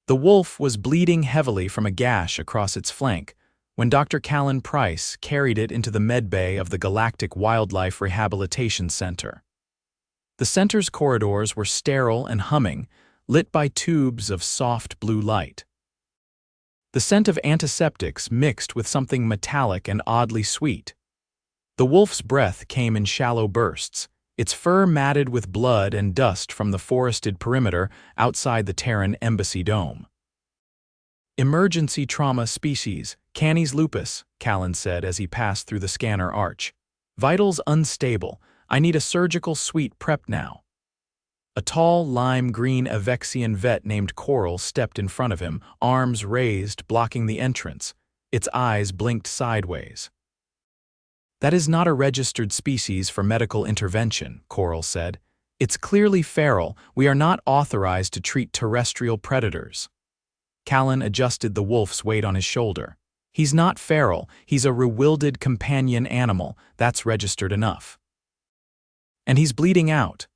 The wolf was bleeding heavily from a gash across its flank when Dr. Callen Pryce carried it into the medbay of the Galactic Wildlife Rehabilitation Center. The center's corridors were sterile and humming, lit by tubes of soft blue light. The scent of antiseptics mixed with something metallic and oddly sweet. The wolf's breath came in shallow bursts, its fur matted with blood and dust from the forested perimeter outside the Terran embassy dome. "Emergency trauma species, Canis lupus," Callen said as he passed through the scanner arch. "Vitals unstable. I need a surgical suite prepped now." A tall, lime-green Avexian vet named Coral stepped in front of him, arms raised, blocking the entrance. Its eyes blinked sideways. "That is not a registered species for medical intervention," Coral said. "It's clearly feral. We are not authorized to treat terrestrial predators." Callen adjusted the wolf's weight on his shoulder. "He's not feral. He's a rewilded companion animal. That's registered enough. And he's bleeding out."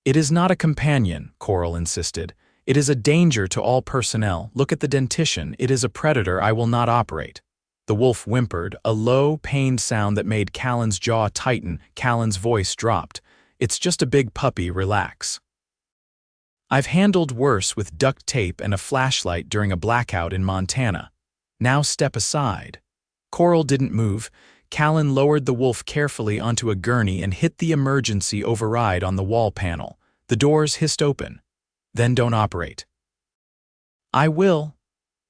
"It is not a companion," Coral insisted. "It is a danger to all personnel. Look at the dentition. It is a predator. I will not operate." The wolf whimpered, a low, pained sound that made Callen's jaw tighten. Callen's voice dropped. "It's just a big puppy. Relax. I've handled worse with duct tape and a flashlight during a blackout in Montana. Now step aside." Coral didn't move. Callen lowered the wolf carefully onto a gurney and hit the emergency override on the wall panel. The doors hissed open. "Then don't operate." "I will."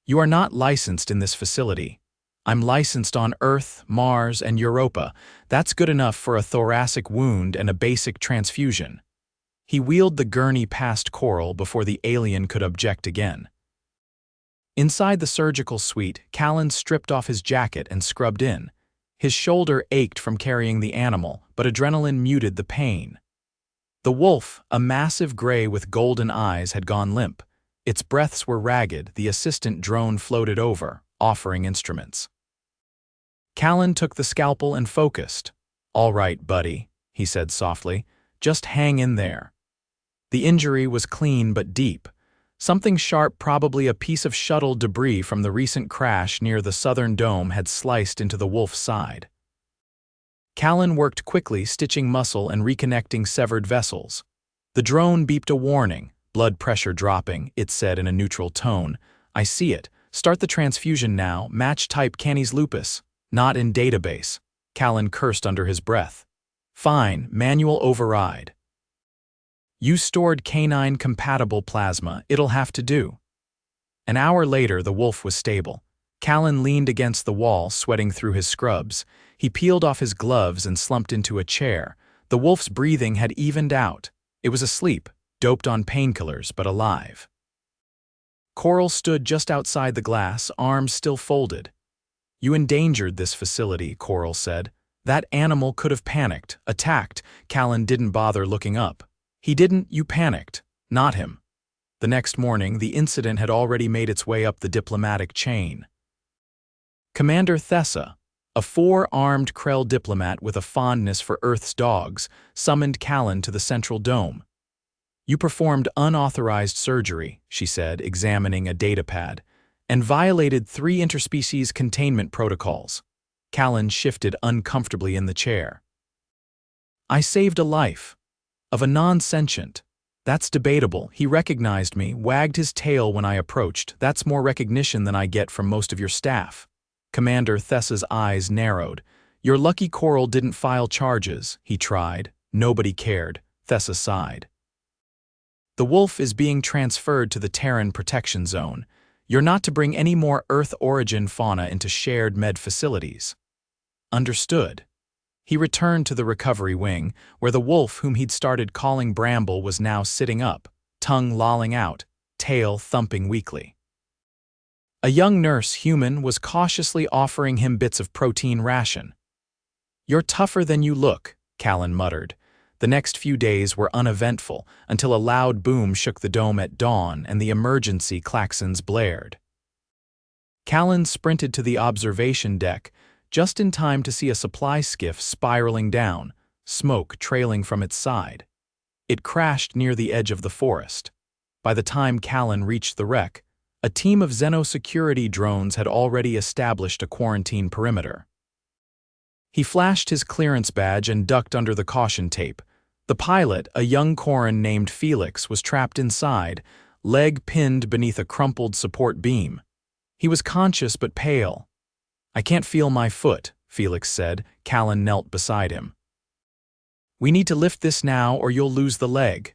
"You are not licensed in this facility." "I'm licensed on Earth, Mars, and Europa. That's good enough for a thoracic wound and a basic transfusion." He wheeled the gurney past Coral before the alien could object again. Inside the surgical suite, Callen stripped off his jacket and scrubbed in. His shoulder ached from carrying the animal, but adrenaline muted the pain. The wolf, a massive gray with golden eyes, had gone limp. Its breaths were ragged. The assistant drone floated over, offering instruments. Callen took the scalpel and focused. "All right, buddy," he said softly. "Just hang in there." The injury was clean but deep. Something sharp, probably a piece of shuttle debris from the recent crash near the southern dome, had sliced into the wolf's side. Callen worked quickly, stitching muscle and reconnecting severed vessels. The drone beeped a warning. "Blood pressure dropping," it said in a neutral tone. "I see it. Start the transfusion now. Match type Canis lupus. Not in database." Callen cursed under his breath. "Fine, manual override." "You stored canine-compatible plasma. It'll have to do." An hour later, the wolf was stable. Callen leaned against the wall, sweating through his scrubs. He peeled off his gloves and slumped into a chair. The wolf's breathing had evened out. It was asleep, doped on painkillers, but alive. Coral stood just outside the glass, arms still folded. "You endangered this facility," Coral said. "That animal could have panicked, attacked." Callen didn't bother looking up. "He didn't, you panicked. Not him." The next morning, the incident had already made its way up the diplomatic chain. Commander Thessa, a four-armed Krell diplomat with a fondness for Earth's dogs, summoned Callen to the central dome. "You performed unauthorized surgery," she said, examining a datapad, "and violated 3 interspecies containment protocols." Callen shifted uncomfortably in the chair. "I saved a life. Of a non-sentient. That's debatable. He recognized me, wagged his tail when I approached. That's more recognition than I get from most of your staff." Commander Thessa's eyes narrowed. "You're lucky Coral didn't file charges." He tried. "Nobody cared." Thessa sighed. "The wolf is being transferred to the Terran Protection Zone. You're not to bring any more Earth-origin fauna into shared med facilities." "Understood." He returned to the recovery wing, where the wolf whom he'd started calling Bramble was now sitting up, tongue lolling out, tail thumping weakly. A young nurse, human, was cautiously offering him bits of protein ration. "You're tougher than you look," Callen muttered. The next few days were uneventful until a loud boom shook the dome at dawn and the emergency klaxons blared. Callen sprinted to the observation deck, just in time to see a supply skiff spiraling down, smoke trailing from its side. It crashed near the edge of the forest. By the time Callen reached the wreck, A team of xenosecurity drones had already established a quarantine perimeter. He flashed his clearance badge and ducked under the caution tape. The pilot, a young Corin named Felix, was trapped inside, leg pinned beneath a crumpled support beam. He was conscious but pale. "I can't feel my foot," Felix said. Callen knelt beside him. "We need to lift this now or you'll lose the leg."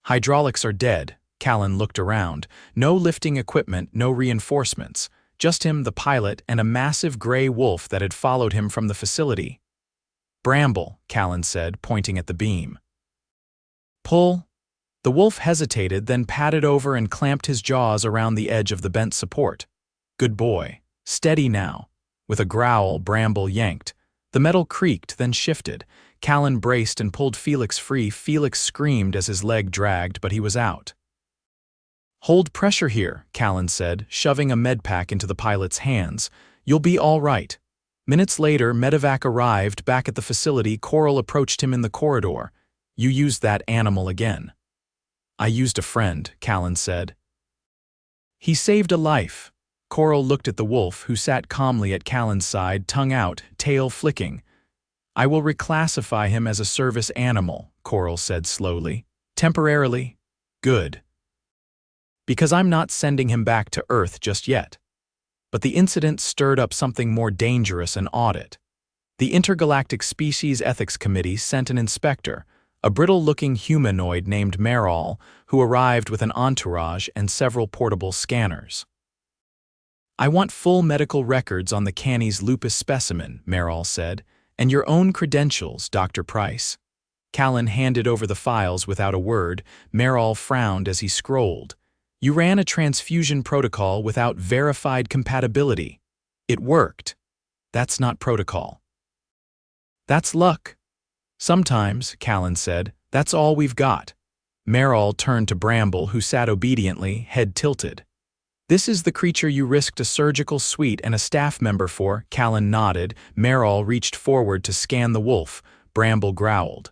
"Hydraulics are dead." Callen looked around. No lifting equipment, no reinforcements. Just him, the pilot, and a massive gray wolf that had followed him from the facility. "Bramble," Callen said, pointing at the beam. "Pull." The wolf hesitated, then padded over and clamped his jaws around the edge of the bent support. "Good boy. Steady now." With a growl, Bramble yanked. The metal creaked, then shifted. Callen braced and pulled Felix free. Felix screamed as his leg dragged, but he was out. "Hold pressure here," Callen said, shoving a medpack into the pilot's hands. "You'll be all right." Minutes later, medevac arrived. Back at the facility, Coral approached him in the corridor. "You used that animal again." "I used a friend," Callen said. "He saved a life." Coral looked at the wolf, who sat calmly at Callen's side, tongue out, tail flicking. "I will reclassify him as a service animal," Coral said slowly. "Temporarily. Good. Because I'm not sending him back to Earth just yet." But the incident stirred up something more dangerous: an audit. The Intergalactic Species Ethics Committee sent an inspector, a brittle-looking humanoid named Merrill, who arrived with an entourage and several portable scanners. "I want full medical records on the Canis lupus specimen," Merrill said, "and your own credentials, Dr. Pryce." Callen handed over the files without a word. Merrill frowned as he scrolled. "You ran a transfusion protocol without verified compatibility. It worked. That's not protocol." "That's luck." "Sometimes," Callen said. "That's all we've got." Merrill turned to Bramble, who sat obediently, head tilted. "This is the creature you risked a surgical suite and a staff member for." Callen nodded. Merrill reached forward to scan the wolf. Bramble growled.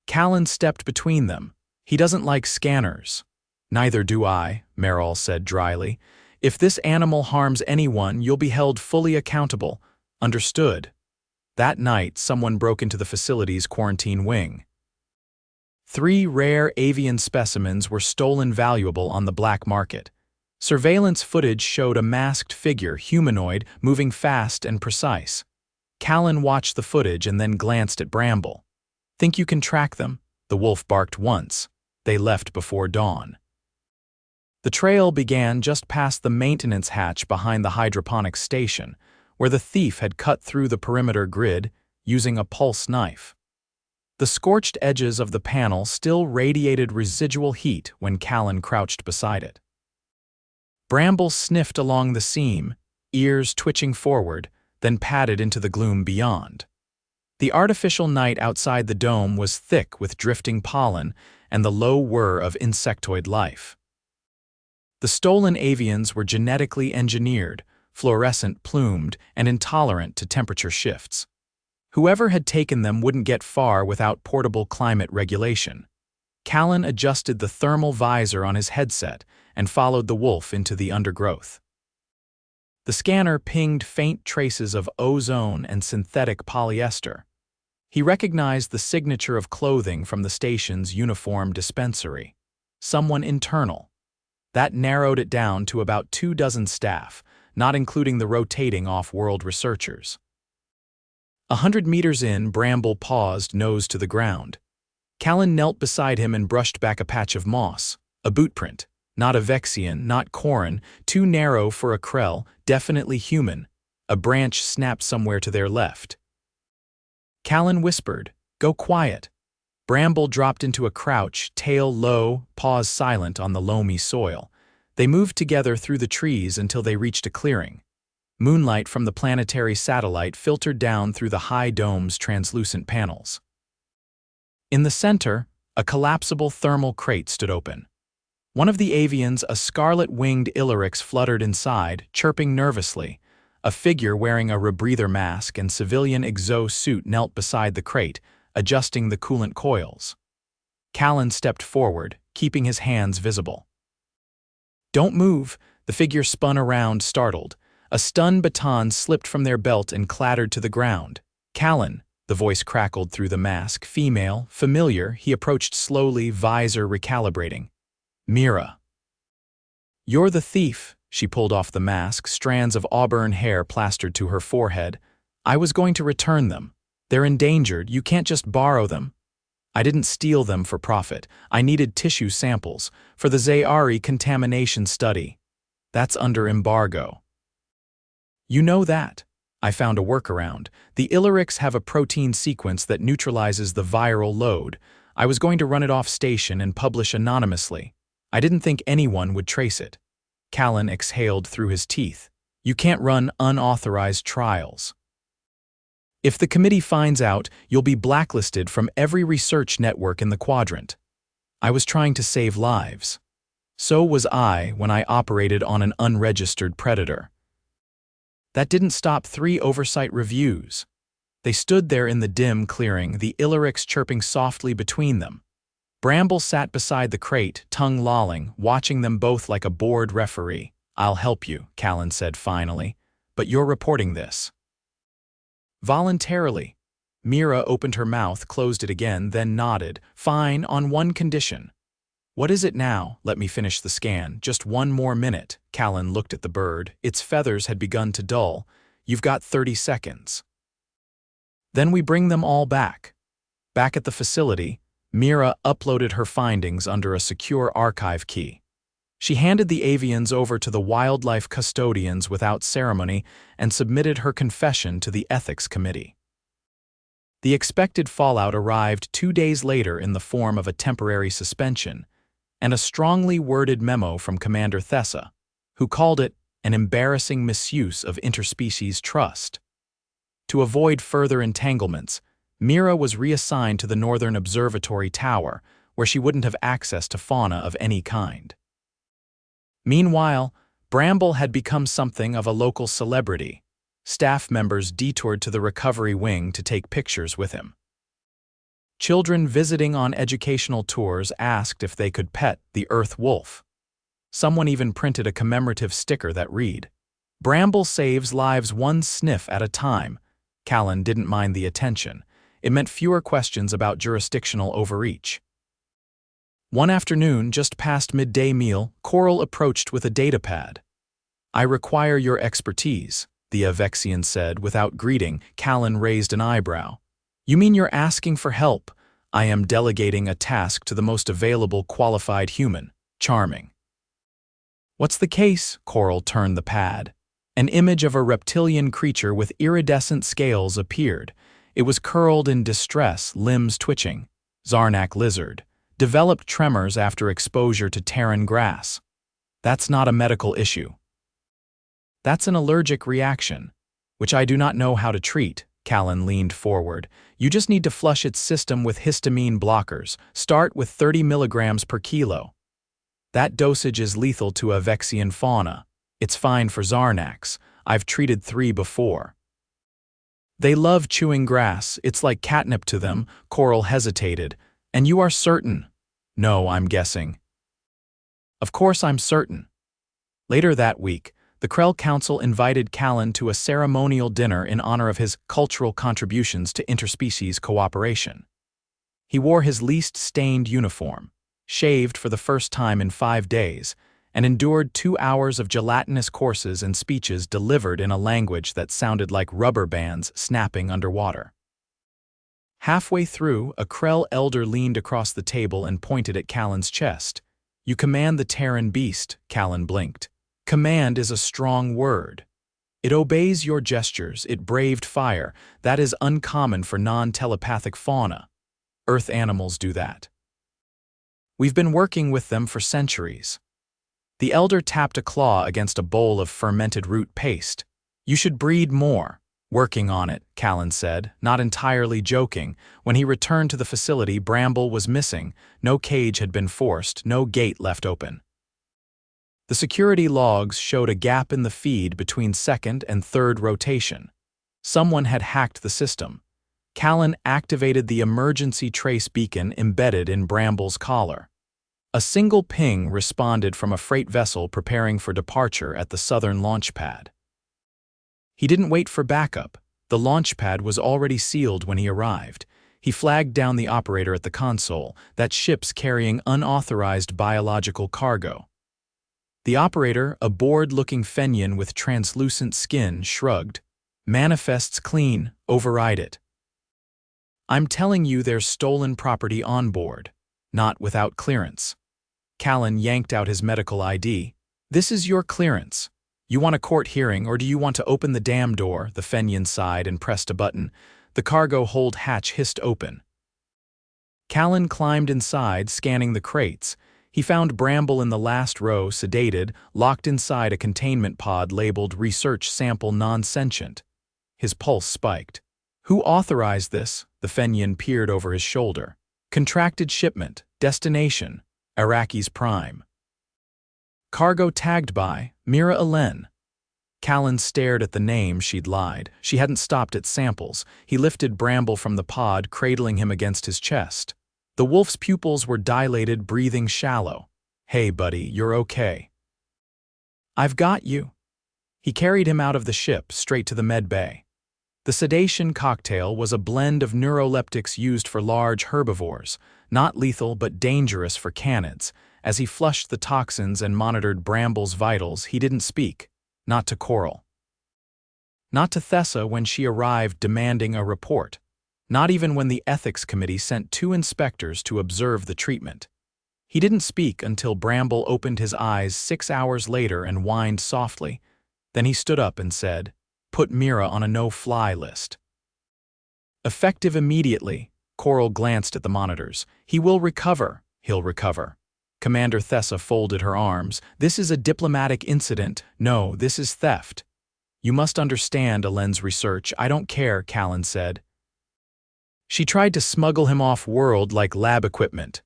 Callen stepped between them. "He doesn't like scanners." "Neither do I," Merrill said dryly. "If this animal harms anyone, you'll be held fully accountable." "Understood." That night, someone broke into the facility's quarantine wing. 3 rare avian specimens were stolen valuable on the black market. Surveillance footage showed a masked figure, humanoid, moving fast and precise. Callen watched the footage and then glanced at Bramble. "Think you can track them?" The wolf barked once. They left before dawn. The trail began just past the maintenance hatch behind the hydroponics station, where the thief had cut through the perimeter grid using a pulse knife. The scorched edges of the panel still radiated residual heat when Callen crouched beside it. Bramble sniffed along the seam, ears twitching forward, then padded into the gloom beyond. The artificial night outside the dome was thick with drifting pollen and the low whir of insectoid life. The stolen avians were genetically engineered, fluorescent plumed, and intolerant to temperature shifts. Whoever had taken them wouldn't get far without portable climate regulation. Callen adjusted the thermal visor on his headset and followed the wolf into the undergrowth. The scanner pinged faint traces of ozone and synthetic polyester. He recognized the signature of clothing from the station's uniform dispensary. Someone internal. That narrowed it down to about 24 staff, not including the rotating off-world researchers. 100 meters in, Bramble paused, nose to the ground. Callen knelt beside him and brushed back a patch of moss. A boot print. Not a Vexian, not Corin, too narrow for a Krell, definitely human. A branch snapped somewhere to their left. Callen whispered, "Go quiet." Bramble dropped into a crouch, tail low, paws silent on the loamy soil. They moved together through the trees until they reached a clearing. Moonlight from the planetary satellite filtered down through the high dome's translucent panels. In the center, a collapsible thermal crate stood open. One of the avians, a scarlet-winged Illyryx, fluttered inside, chirping nervously. A figure wearing a rebreather mask and civilian exo-suit knelt beside the crate, adjusting the coolant coils. Callen stepped forward, keeping his hands visible. Don't move. The figure spun around, startled. A stun baton slipped from their belt and clattered to the ground. Callen, the voice crackled through the mask. Female, familiar, he approached slowly, visor recalibrating. Mira. You're the thief. She pulled off the mask, strands of auburn hair plastered to her forehead. I was going to return them. They're endangered, you can't just borrow them. I didn't steal them for profit. I needed tissue samples for the Zayari contamination study. That's under embargo. You know that. I found a workaround. The Illyrics have a protein sequence that neutralizes the viral load. I was going to run it off station and publish anonymously. I didn't think anyone would trace it. Callen exhaled through his teeth. You can't run unauthorized trials. If the committee finds out, you'll be blacklisted from every research network in the quadrant. I was trying to save lives. So was I when I operated on an unregistered predator. That didn't stop 3 oversight reviews. They stood there in the dim clearing, the Illyrics chirping softly between them. Bramble sat beside the crate, tongue lolling, watching them both like a bored referee. I'll help you, Callen said finally, but you're reporting this. Voluntarily. Mira opened her mouth, closed it again, then nodded. Fine, on one condition. What is it now? Let me finish the scan. Just 1 more minute. Callen looked at the bird. Its feathers had begun to dull. You've got 30 seconds. Then we bring them all back. Back at the facility, Mira uploaded her findings under a secure archive key. She handed the avians over to the wildlife custodians without ceremony and submitted her confession to the ethics committee. The expected fallout arrived 2 days later in the form of a temporary suspension and a strongly worded memo from Commander Thessa, who called it an embarrassing misuse of interspecies trust. To avoid further entanglements, Mira was reassigned to the Northern Observatory Tower, where she wouldn't have access to fauna of any kind. Meanwhile, Bramble had become something of a local celebrity. Staff members detoured to the recovery wing to take pictures with him. Children visiting on educational tours asked if they could pet the Earth Wolf. Someone even printed a commemorative sticker that read, "Bramble saves lives 1 sniff at a time." Callen didn't mind the attention. It meant fewer questions about jurisdictional overreach. One afternoon, just past midday meal, Coral approached with a datapad. I require your expertise, the Avexian said without greeting. Callen raised an eyebrow. You mean you're asking for help? I am delegating a task to the most available qualified human. Charming. What's the case? Coral turned the pad. An image of a reptilian creature with iridescent scales appeared. It was curled in distress, limbs twitching. Zarnak lizard. Developed tremors after exposure to Terran grass. That's not a medical issue. That's an allergic reaction, which I do not know how to treat. Callen leaned forward. You just need to flush its system with histamine blockers. Start with 30 milligrams per kilo. That dosage is lethal to Avexian fauna. It's fine for Zarnaks. I've treated 3 before. They love chewing grass. It's like catnip to them. Coral hesitated. And you are certain? No, I'm guessing. Of course I'm certain. Later that week, the Krell Council invited Callen to a ceremonial dinner in honor of his cultural contributions to interspecies cooperation. He wore his least stained uniform, shaved for the first time in 5 days, and endured 2 hours of gelatinous courses and speeches delivered in a language that sounded like rubber bands snapping underwater. Halfway through, a Krell elder leaned across the table and pointed at Callen's chest. You command the Terran beast, Callen blinked. Command is a strong word. It obeys your gestures, it braved fire. That is uncommon for non-telepathic fauna. Earth animals do that. We've been working with them for centuries. The elder tapped a claw against a bowl of fermented root paste. You should breed more. Working on it, Callen said, not entirely joking. When he returned to the facility, Bramble was missing. No cage had been forced, no gate left open. The security logs showed a gap in the feed between 2nd and 3rd rotation. Someone had hacked the system. Callen activated the emergency trace beacon embedded in Bramble's collar. A single ping responded from a freight vessel preparing for departure at the southern launch pad. He didn't wait for backup. The launch pad was already sealed when he arrived. He flagged down the operator at the console, that ship's carrying unauthorized biological cargo. The operator, a bored-looking Fenian with translucent skin, shrugged. Manifests clean, override it. I'm telling you there's stolen property on board. Not without clearance. Callen yanked out his medical ID. This is your clearance. You want a court hearing, or do you want to open the damn door? The Fenian sighed and pressed a button. The cargo hold hatch hissed open. Callen climbed inside, scanning the crates. He found Bramble in the last row, sedated, locked inside a containment pod labeled Research Sample Non-Sentient. His pulse spiked. Who authorized this? The Fenian peered over his shoulder. Contracted shipment. Destination. Iraqis Prime. Cargo tagged by Mira Alen. Callen stared at the name she'd lied. She hadn't stopped at samples. He lifted Bramble from the pod, cradling him against his chest. The wolf's pupils were dilated, breathing shallow. Hey, buddy, you're okay. I've got you. He carried him out of the ship, straight to the med bay. The sedation cocktail was a blend of neuroleptics used for large herbivores, not lethal but dangerous for canids. As he flushed the toxins and monitored Bramble's vitals, he didn't speak. Not to Coral. Not to Thessa when she arrived demanding a report. Not even when the ethics committee sent 2 inspectors to observe the treatment. He didn't speak until Bramble opened his eyes 6 hours later and whined softly. Then he stood up and said, "Put Mira on a no-fly list." Effective immediately, Coral glanced at the monitors. He will recover. He'll recover. Commander Thessa folded her arms. This is a diplomatic incident. No, this is theft. You must understand Alen's research. I don't care, Callen said. She tried to smuggle him off-world like lab equipment.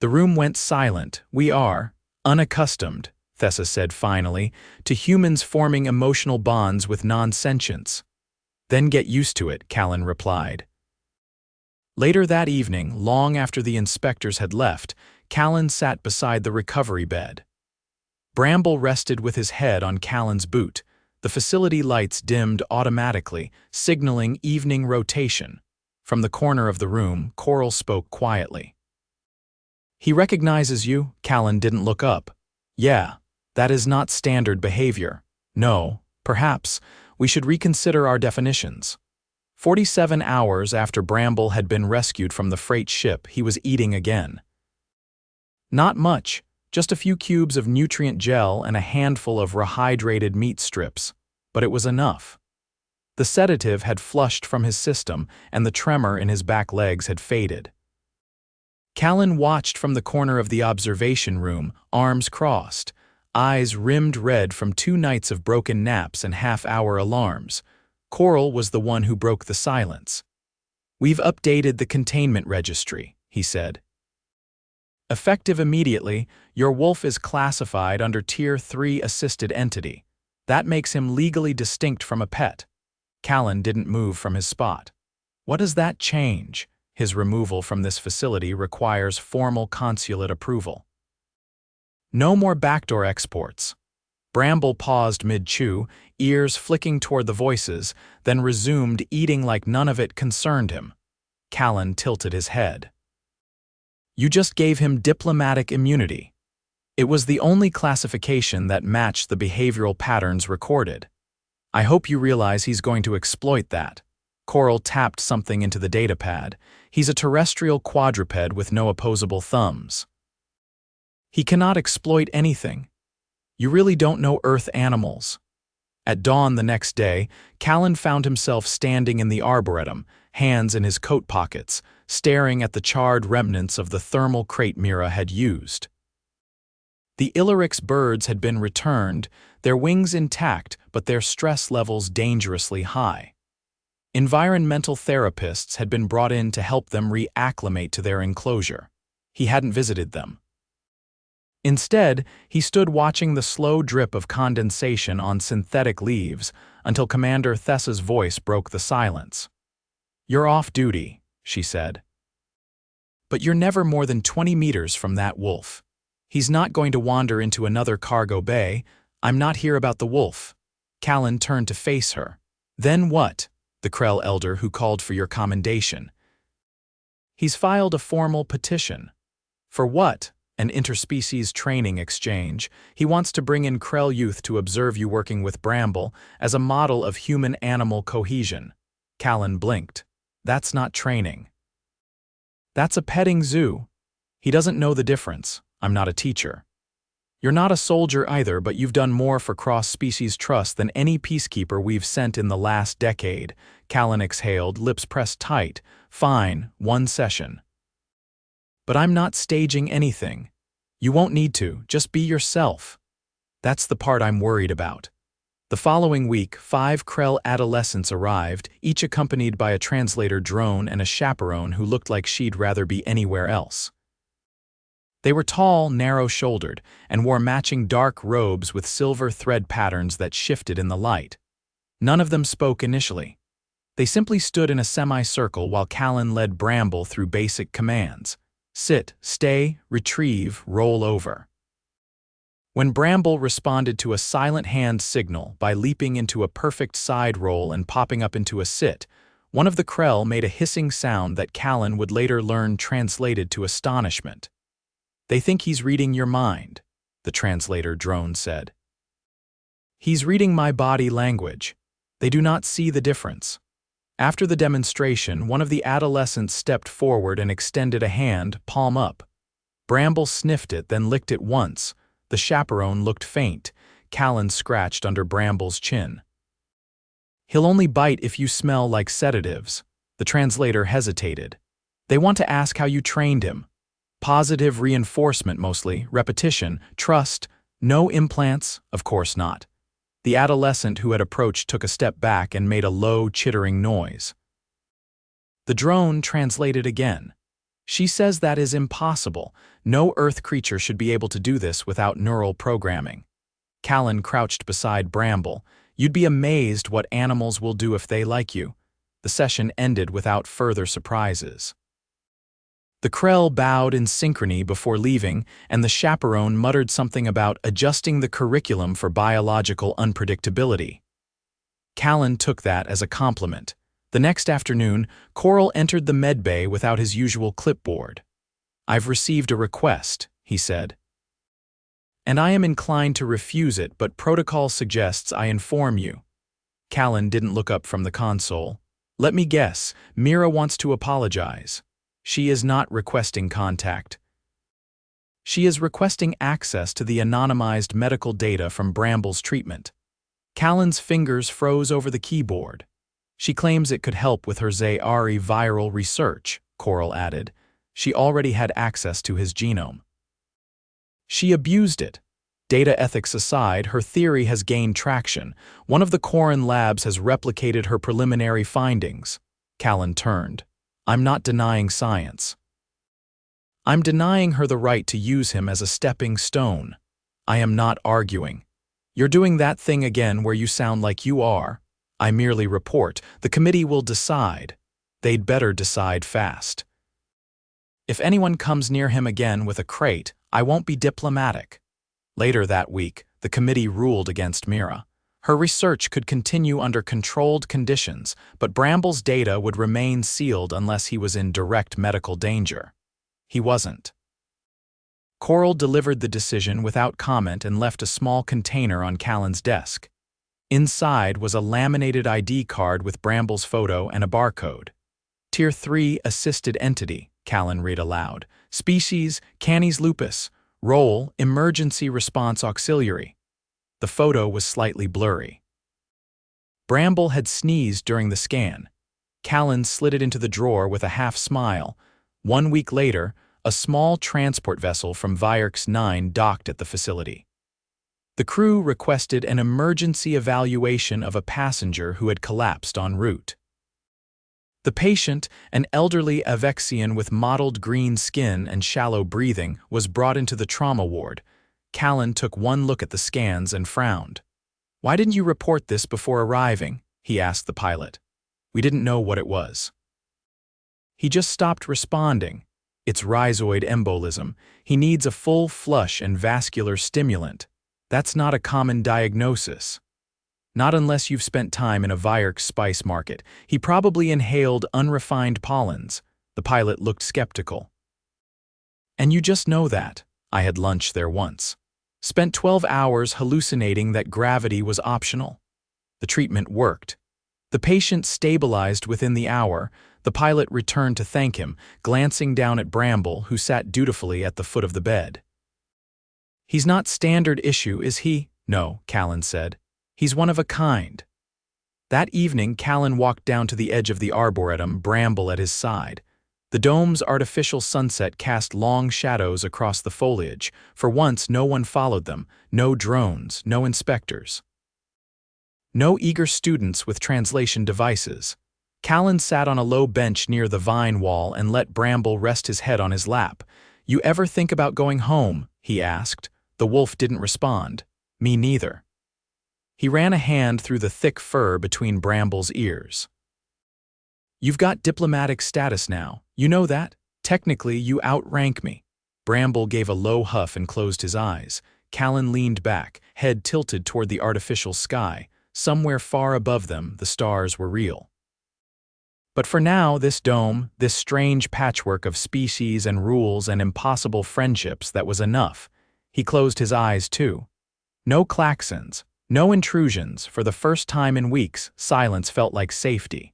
The room went silent. We are unaccustomed, Thessa said finally, to humans forming emotional bonds with non-sentients. Then get used to it, Callen replied. Later that evening, long after the inspectors had left, Callen sat beside the recovery bed. Bramble rested with his head on Callen's boot. The facility lights dimmed automatically, signaling evening rotation. From the corner of the room, Coral spoke quietly. He recognizes you. Callen didn't look up. Yeah, that is not standard behavior. No, perhaps we should reconsider our definitions. 47 hours after Bramble had been rescued from the freight ship, he was eating again. Not much, just a few cubes of nutrient gel and a handful of rehydrated meat strips, but it was enough. The sedative had flushed from his system, and the tremor in his back legs had faded. Callen watched from the corner of the observation room, arms crossed, eyes rimmed red from 2 nights of broken naps and half-hour alarms. Coral was the one who broke the silence. "We've updated the containment registry," he said. "Effective immediately, your wolf is classified under Tier 3 assisted entity. That makes him legally distinct from a pet." Callen didn't move from his spot. "What does that change?" His removal from this facility requires formal consulate approval. No more backdoor exports. Bramble paused mid-chew, ears flicking toward the voices, then resumed eating like none of it concerned him. Callen tilted his head. "You just gave him diplomatic immunity. It was the only classification that matched the behavioral patterns recorded. I hope you realize he's going to exploit that." Coral tapped something into the datapad. "He's a terrestrial quadruped with no opposable thumbs. He cannot exploit anything. You really don't know Earth animals." At dawn the next day, Callen found himself standing in the arboretum, hands in his coat pockets, staring at the charred remnants of the thermal crate Mira had used. The Illyrics birds had been returned, their wings intact but their stress levels dangerously high. Environmental therapists had been brought in to help them reacclimate to their enclosure. He hadn't visited them. Instead, he stood watching the slow drip of condensation on synthetic leaves until Commander Thessa's voice broke the silence. "You're off duty," she said. "But you're never more than 20 meters from that wolf. He's not going to wander into another cargo bay. I'm not here about the wolf. Callen turned to face her. Then what? The Krell elder who called for your commendation. He's filed a formal petition. For what? An interspecies training exchange. He wants to bring in Krell youth to observe you working with Bramble as a model of human-animal cohesion. Callen blinked. That's not training. That's a petting zoo. He doesn't know the difference. I'm not a teacher. You're not a soldier either, but you've done more for cross-species trust than any peacekeeper we've sent in the last decade. Callen exhaled, lips pressed tight. Fine, 1 session. But I'm not staging anything. You won't need to, just be yourself. That's the part I'm worried about. The following week, 5 Krell adolescents arrived, each accompanied by a translator drone and a chaperone who looked like she'd rather be anywhere else. They were tall, narrow-shouldered, and wore matching dark robes with silver thread patterns that shifted in the light. None of them spoke initially. They simply stood in a semicircle while Callen led Bramble through basic commands. Sit, stay, retrieve, roll over. When Bramble responded to a silent hand signal by leaping into a perfect side roll and popping up into a sit, one of the Krell made a hissing sound that Callen would later learn translated to astonishment. They think he's reading your mind, the translator drone said. He's reading my body language. They do not see the difference. After the demonstration, one of the adolescents stepped forward and extended a hand, palm up. Bramble sniffed it, then licked it once. The chaperone looked faint. Callen scratched under Bramble's chin. He'll only bite if you smell like sedatives. The translator hesitated. They want to ask how you trained him. Positive reinforcement mostly, repetition, trust, no implants, of course not. The adolescent who had approached took a step back and made a low, chittering noise. The drone translated again. She says that is impossible. No Earth creature should be able to do this without neural programming. Callen crouched beside Bramble. You'd be amazed what animals will do if they like you. The session ended without further surprises. The Krell bowed in synchrony before leaving, and the chaperone muttered something about adjusting the curriculum for biological unpredictability. Callen took that as a compliment. The next afternoon, Coral entered the medbay without his usual clipboard. I've received a request, he said. And I am inclined to refuse it, but protocol suggests I inform you. Callen didn't look up from the console. Let me guess, Mira wants to apologize. She is not requesting contact. She is requesting access to the anonymized medical data from Bramble's treatment. Callen's fingers froze over the keyboard. She claims it could help with her Zayari viral research, Coral added. She already had access to his genome. She abused it. Data ethics aside, her theory has gained traction. One of the Corin labs has replicated her preliminary findings. Callen turned. I'm not denying science. I'm denying her the right to use him as a stepping stone. I am not arguing. You're doing that thing again where you sound like you are. I merely report. The committee will decide. They'd better decide fast. If anyone comes near him again with a crate, I won't be diplomatic. Later that week, the committee ruled against Mira. Her research could continue under controlled conditions, but Bramble's data would remain sealed unless he was in direct medical danger. He wasn't. Coral delivered the decision without comment and left a small container on Callen's desk. Inside was a laminated ID card with Bramble's photo and a barcode. Tier 3 Assisted Entity, Callen read aloud. Species, Canis lupus. Role, Emergency Response Auxiliary. The photo was slightly blurry. Bramble had sneezed during the scan. Callen slid it into the drawer with a half smile. 1 week later, a small transport vessel from Vierx 9 docked at the facility. The crew requested an emergency evaluation of a passenger who had collapsed en route. The patient, an elderly Avexian with mottled green skin and shallow breathing, was brought into the trauma ward. Callen took one look at the scans and frowned. Why didn't you report this before arriving? He asked the pilot. We didn't know what it was. He just stopped responding. It's rhizoid embolism. He needs a full flush and vascular stimulant. That's not a common diagnosis. Not unless you've spent time in a Vierk spice market. He probably inhaled unrefined pollens. The pilot looked skeptical. And you just know that. I had lunch there once. Spent 12 hours hallucinating that gravity was optional. The treatment worked. The patient stabilized within the hour. The pilot returned to thank him, glancing down at Bramble, who sat dutifully at the foot of the bed. "He's not standard issue, is he?" "No," Callen said. "He's one of a kind." That evening, Callen walked down to the edge of the arboretum, Bramble at his side. The dome's artificial sunset cast long shadows across the foliage. For once, no one followed them. No drones, no inspectors. No eager students with translation devices. Callen sat on a low bench near the vine wall and let Bramble rest his head on his lap. "You ever think about going home?" he asked. The wolf didn't respond. "Me neither." He ran a hand through the thick fur between Bramble's ears. "You've got diplomatic status now. You know that? Technically, you outrank me." Bramble gave a low huff and closed his eyes. Callen leaned back, head tilted toward the artificial sky. Somewhere far above them, the stars were real. But for now, this dome, this strange patchwork of species and rules and impossible friendships, that was enough. He closed his eyes, too. No klaxons, no intrusions. For the first time in weeks, silence felt like safety.